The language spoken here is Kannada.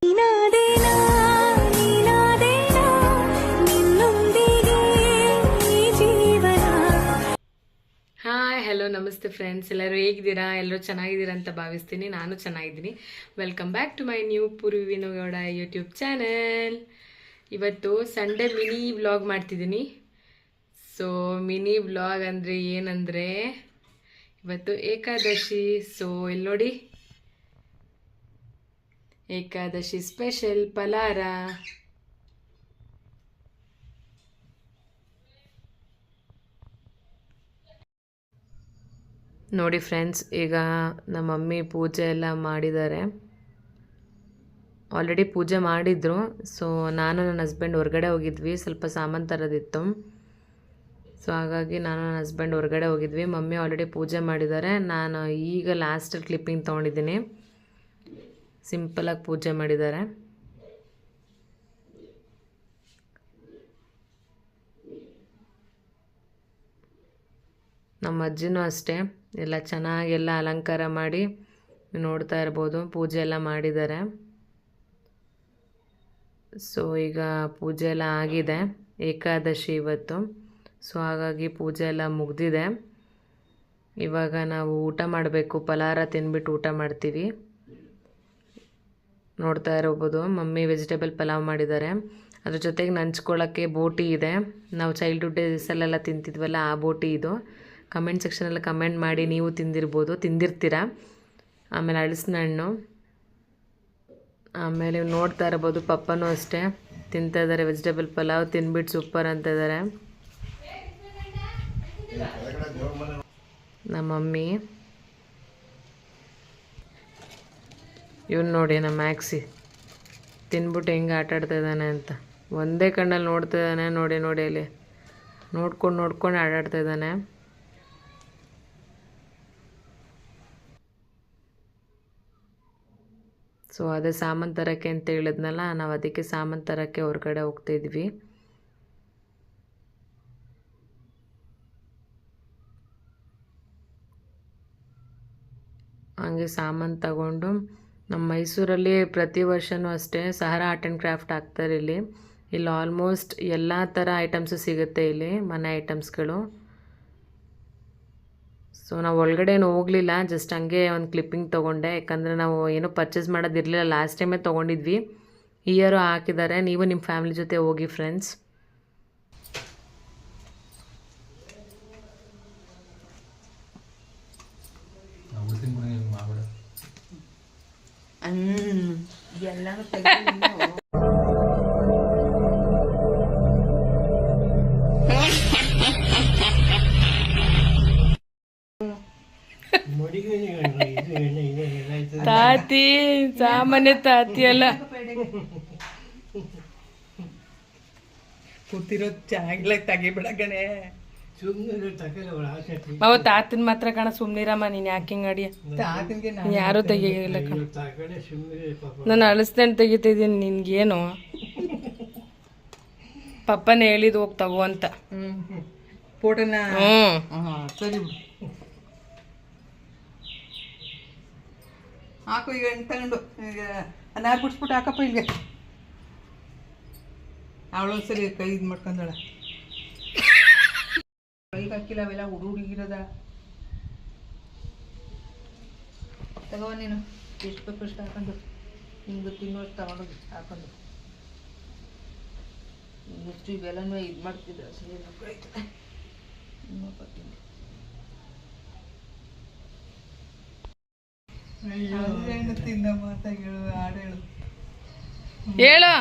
ಹಾಯ್ ಹಲೋ ನಮಸ್ತೆ ಫ್ರೆಂಡ್ಸ್, ಎಲ್ಲರೂ ಹೇಗಿದ್ದೀರಾ? ಎಲ್ಲರೂ ಚೆನ್ನಾಗಿದ್ದೀರಾ ಅಂತ ಭಾವಿಸ್ತೀನಿ. ನಾನು ಚೆನ್ನಾಗಿದ್ದೀನಿ. Welcome back to my new Purvi Vinogowda YouTube channel. ಇವತ್ತು ಸಂಡೇ ಮಿನಿ ವ್ಲಾಗ್ ಮಾಡ್ತಿದ್ದೀನಿ. ಸೊ ಮಿನಿ ವ್ಲಾಗ್ ಅಂದರೆ ಏನಂದರೆ, ಇವತ್ತು ಏಕಾದಶಿ. ಸೊ ಇಲ್ಲಿ ನೋಡಿ, ಏಕಾದಶಿ ಸ್ಪೆಷಲ್ ಫಲಾರ. ನೋಡಿ ಫ್ರೆಂಡ್ಸ್, ಈಗ ನಮ್ಮ ಮಮ್ಮಿ ಪೂಜೆ ಎಲ್ಲ ಮಾಡಿದ್ದಾರೆ. ಆಲ್ರೆಡಿ ಪೂಜೆ ಮಾಡಿದ್ರು. ಸೊ ನಾನು ನನ್ನ ಹಸ್ಬೆಂಡ್ ಹೊರಗಡೆ ಹೋಗಿದ್ವಿ, ಸ್ವಲ್ಪ ಸಾಮಾನು ತರೋದಿತ್ತು. ಸೊ ಹಾಗಾಗಿ ನಾನು ನನ್ನ ಹಸ್ಬೆಂಡ್ ಹೊರಗಡೆ ಹೋಗಿದ್ವಿ. ಮಮ್ಮಿ ಆಲ್ರೆಡಿ ಪೂಜೆ ಮಾಡಿದ್ದಾರೆ. ನಾನು ಈಗ ಲಾಸ್ಟಲ್ಲಿ ಕ್ಲಿಪ್ಪಿಂಗ್ ತೊಗೊಂಡಿದ್ದೀನಿ. ಸಿಂಪಲಾಗಿ ಪೂಜೆ ಮಾಡಿದ್ದಾರೆ. ನಮ್ಮ ಅಜ್ಜಿನೂ ಅಷ್ಟೇ, ಎಲ್ಲ ಚೆನ್ನಾಗೆಲ್ಲ ಅಲಂಕಾರ ಮಾಡಿ ನೋಡ್ತಾ ಇರ್ಬೋದು, ಪೂಜೆ ಎಲ್ಲ ಮಾಡಿದ್ದಾರೆ. ಸೊ ಈಗ ಪೂಜೆ ಎಲ್ಲ ಆಗಿದೆ, ಏಕಾದಶಿ ಇವತ್ತು. ಸೊ ಹಾಗಾಗಿ ಪೂಜೆ ಎಲ್ಲ ಮುಗ್ದಿದೆ. ಇವಾಗ ನಾವು ಊಟ ಮಾಡಬೇಕು, ಫಲಾರ ತಿಂದ್ಬಿಟ್ಟು ಊಟ ಮಾಡ್ತೀವಿ. ನೋಡ್ತಾ ಇರ್ಬೋದು, ಮಮ್ಮಿ ವೆಜಿಟೇಬಲ್ ಪಲಾವ್ ಮಾಡಿದ್ದಾರೆ. ಅದ್ರ ಜೊತೆಗೆ ನಂಚ್ಕೊಳ್ಳೋಕ್ಕೆ ಬೋಟಿ ಇದೆ. ನಾವು ಚೈಲ್ಡ್ಹುಡ್ ಡೇಸಲ್ಲೆಲ್ಲ ತಿಂತಿದ್ವಲ್ಲ, ಆ ಬೋಟಿ ಇದು. ಕಮೆಂಟ್ ಸೆಕ್ಷನಲ್ಲಿ ಕಮೆಂಟ್ ಮಾಡಿ, ನೀವು ತಿಂದಿರ್ತೀರ. ಆಮೇಲೆ ಹಲಸಿನ ಹಣ್ಣು. ಆಮೇಲೆ ನೋಡ್ತಾ ಇರ್ಬೋದು, ಪಪ್ಪನೂ ಅಷ್ಟೇ ತಿಂತಾ ಇದ್ದಾರೆ ವೆಜಿಟೇಬಲ್ ಪಲಾವ್. ತಿಂದ್ಬಿಟ್ಟು ಸೂಪರ್ ಅಂತ ಇದ್ದಾರೆ. ನಮ್ಮ ಮಮ್ಮಿ. ಇವನು ನೋಡಿ, ನಮ್ಮ ಮ್ಯಾಕ್ಸಿ ತಿಂದ್ಬಿಟ್ಟು ಹೆಂಗೆ ಆಟಾಡ್ತಾ ಇದ್ದಾನೆ ಅಂತ ಒಂದೇ ಕಣ್ಣಲ್ಲಿ ನೋಡ್ತಾ ಇದ್ದಾನೆ. ನೋಡಿ ಅಲ್ಲಿ ನೋಡ್ಕೊಂಡು ಆಟಾಡ್ತಾ ಇದ್ದಾನೆ. ಸೊ ಅದೇ ಸಾಮಾನು ತರೋಕ್ಕೆ ಅಂತ ಹೇಳಿದ್ನಲ್ಲ, ನಾವು ಅದಕ್ಕೆ ಸಾಮಾನು ತರೋಕ್ಕೆ ಹೊರಗಡೆ ಹೋಗ್ತಾಯಿದ್ವಿ. ಹಂಗೆ ಸಾಮಾನು ತಗೊಂಡು, ನಮ್ಮ ಮೈಸೂರಲ್ಲಿ ಪ್ರತಿ ವರ್ಷವೂ ಅಷ್ಟೇ ಸಹರಾ ಆರ್ಟ್ ಆ್ಯಂಡ್ ಕ್ರಾಫ್ಟ್ ಆಗ್ತಾರೆ. ಇಲ್ಲಿ ಆಲ್ಮೋಸ್ಟ್ ಎಲ್ಲ ಥರ ಐಟಮ್ಸು ಸಿಗುತ್ತೆ ಇಲ್ಲಿ, ಮನೆ ಐಟಮ್ಸ್ಗಳು. ಸೊ ನಾವು ಒಳಗಡೆ ಏನು ಹೋಗಲಿಲ್ಲ, ಜಸ್ಟ್ ಹಂಗೆ ಒಂದು ಕ್ಲಿಪ್ಪಿಂಗ್ ತೊಗೊಂಡೆ. ಯಾಕಂದರೆ ನಾವು ಏನೂ ಪರ್ಚೇಸ್ ಮಾಡೋದಿರಲಿಲ್ಲ, ಲಾಸ್ಟ್ ಟೈಮೇ ತೊಗೊಂಡಿದ್ವಿ. ಇಯರು ಹಾಕಿದ್ದಾರೆ. ನೀವು ನಿಮ್ಮ ಫ್ಯಾಮಿಲಿ ಜೊತೆ ಹೋಗಿ ಫ್ರೆಂಡ್ಸ್. ತಾತಿ ಸಾಮಾನ್ಯ ತಾತಿ ಅಲ್ಲ, ಕೂತಿರೋ ಚೆನ್ನಾಗಿಲ್ಲ, ತೆಗಿಬಿಡ ಗಣೆ. ಅವ ತಾತನ ಮಾತ್ರ ಕಣ, ಸುಮ್ನಿರಮ್ಮ ನೀನ್ ಯಾಕಿಂಗ್ ಅಡಿಯ. ಯಾರು ತೆಗಿಲ್ಲ ಕಣ, ನಾನು ಅಳಿಸ್ದಂಡು ತೆಗಿತಿದ್ದೀನಿ. ನಿನ್ಗೇನು ಪಪ್ಪನೇ ಹೇಳಿದ್ ಹೋಗಿ ತಗೋ ಅಂತ. ಫೋಟೋನ ಸರಿ ಹಾಕು. ಈಗ ತಗೊಂಡು ಈಗ ಅನ್ನಾರು ಬಿಡ್ಸ್ಬಿಟ್ಟು ಹಾಕಪ್ಪ ಇಲ್ಲಿಗೆ. ಅವಳೊಂದ್ಸರಿ ಕೈ ಇದು ಮಾಡ್ಕೊಂಡಳ, ಕೈಗೆ ಹಾಕಿಲ್ಲ. ಅವೆಲ್ಲ ಹುಡುಗಿರೋದ ತಗೋ ನೀನು. ಎಷ್ಟು ಬೇಕು ಅಷ್ಟು ಹಾಕೊಂಡು, ನಿಮ್ಗೆ ತಿನ್ನೋಷ್ಟು ತಗೊಂಡೋಗಿ ಹಾಕೊಂಡು. ಎಷ್ಟು ಇವೆಲ್ಲನೂ ಇದು ಮಾಡ್ತಿದ್ದ ಸರಿ ಮಕ್ಕಳೈತೆ. ತಿಂಡಿ ತಿಂದ ಮಾತಾಗಳು ಹಾಡು ಹೇಳು ಹೇಳು.